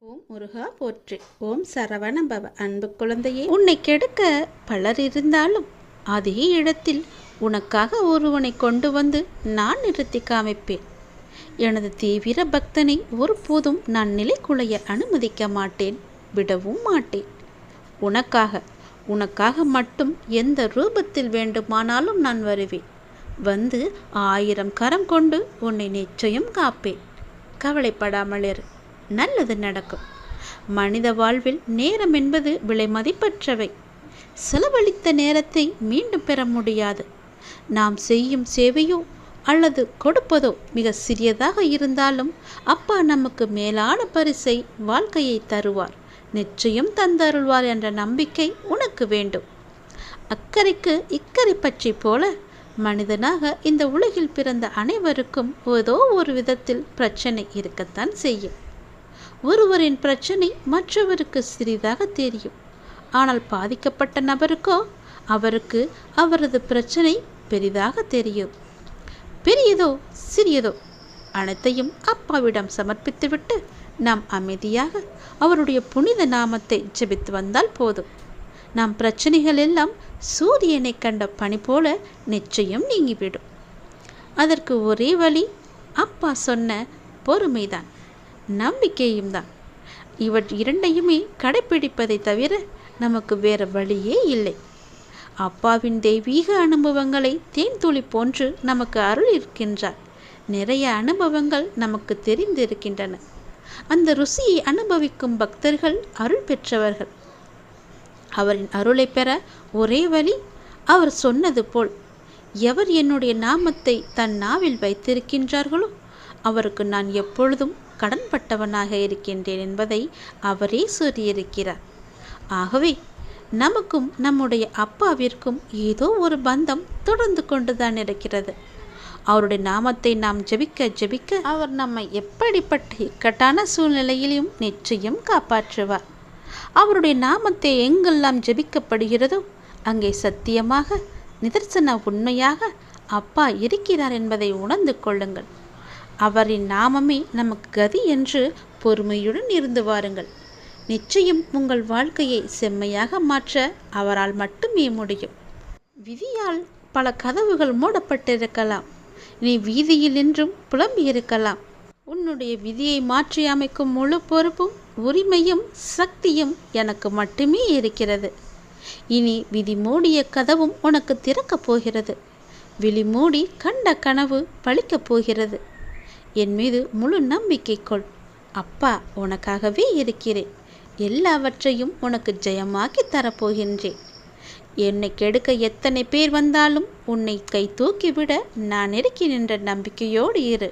ஓம் முருகா போற்றி. ஓம் சரவண பவ. அன்பு குழந்தையே, உன்னை கெடுக்க பலர் இருந்தாலும் அதே இடத்தில் உனக்காக ஒருவனை கொண்டு வந்து நான் நிறுத்தி காமிப்பேன். எனது தீவிர பக்தனை ஒருபோதும் நான் நிலைக்குலைய அனுமதிக்க மாட்டேன், விடவும் மாட்டேன். உனக்காக மட்டும் எந்த ரூபத்தில் வேண்டுமானாலும் நான் வருவேன். வந்து 1000 கரம் கொண்டு உன்னை நிச்சயம் காப்பேன். கவலைப்படாமல் இரு, நல்லது நடக்கும். மனித வாழ்வில் நேரம் என்பது விலை மதிப்பற்றவை. செலவழித்த நேரத்தை மீண்டும் பெற முடியாது. நாம் செய்யும் சேவையோ அல்லது கொடுப்பதோ மிக சிறியதாக இருந்தாலும் அப்பா நமக்கு மேலான பரிசை, வாழ்க்கையை தருவார், நிச்சயம் தந்தருள்வார் என்ற நம்பிக்கை உனக்கு வேண்டும். அக்கறைக்கு இக்கரை பற்றி போல மனிதனாக இந்த உலகில் பிறந்த அனைவருக்கும் ஏதோ ஒரு விதத்தில் பிரச்சனை இருக்கத்தான் செய்யும். ஒருவரின் பிரச்சனை மற்றவருக்கு சிறிதாக தெரியும். ஆனால் பாதிக்கப்பட்ட நபருக்கோ அவருக்கு அவரது பிரச்சனை பெரிதாக தெரியும். பெரியதோ சிறியதோ அனைத்தையும் அப்பாவிடம் சமர்ப்பித்துவிட்டு நாம் அமைதியாக அவருடைய புனித நாமத்தை ஜெபித்து வந்தால் போதும். நம் பிரச்சனைகள் எல்லாம் சூரியனை கண்ட பனி போல நிச்சயம் நீங்கிவிடும். அதற்கு ஒரே வழி அப்பா சொன்ன பொறுமைதான், நம்பிக்கையும் தான். இரண்டையுமே கடைப்பிடிப்பதை தவிர நமக்கு வேறு வழியே இல்லை. அப்பாவின் தெய்வீக அனுபவங்களை தேன்துளி போன்று நமக்கு அருள் இருக்கின்றார். நிறைய அனுபவங்கள் நமக்கு தெரிந்திருக்கின்றன. அந்த ருசியை அனுபவிக்கும் பக்தர்கள் அருள் பெற்றவர்கள். அவரின் அருளை பெற ஒரே வழி அவர் சொன்னது போல், எவர் என்னுடைய நாமத்தை தன் நாவில் வைத்திருக்கின்றார்களோ அவருக்கு நான் எப்பொழுதும் கடன்பட்டவனாக இருக்கின்றேன் என்பதை அவரே சொல்லியிருக்கிறார். ஆகவே நமக்கும் நம்முடைய அப்பாவிற்கும் ஏதோ ஒரு பந்தம் தொடர்ந்து கொண்டுதான் இருக்கிறது. அவருடைய நாமத்தை நாம் ஜெபிக்க அவர் நம்மை எப்படிப்பட்ட இக்கட்டான சூழ்நிலையிலும் நிச்சயம் காப்பாற்றுவார். அவருடைய நாமத்தை எங்கெல்லாம் ஜெபிக்கப்படுகிறதோ அங்கே சத்தியமாக, நிதர்சன உண்மையாக அப்பா இருக்கிறார் என்பதை உணர்ந்து கொள்ளுங்கள். அவரின் நாமமே நமக்கு கதி என்று பொறுமையுடன் இருந்து வாருங்கள். நிச்சயம் உங்கள் வாழ்க்கையை செம்மையாக மாற்ற அவரால் மட்டுமே முடியும். விதியால் பல கதவுகள் மூடப்பட்டிருக்கலாம். நீ வீதியில் நின்றும் புலம்பி இருக்கலாம். உன்னுடைய விதியை மாற்றி அமைக்கும் முழு பொறுப்பும், உரிமையும், சக்தியும் எனக்கு மட்டுமே இருக்கிறது. இனி விதி மூடிய கதவும் உனக்கு திறக்கப் போகிறது. விழி மூடி கண்ட கனவு பழிக்கப் போகிறது. என் மீது முழு நம்பிக்கை கொள். அப்பா உனக்காகவே இருக்கிறேன். எல்லாவற்றையும் உனக்கு ஜெயமாக்கி தரப்போகின்றேன். என்னை கெடுக்க எத்தனை பேர் வந்தாலும் உன்னை கை தூக்கிவிட நான் இருக்கிறேன் என்ற நம்பிக்கையோடு இரு.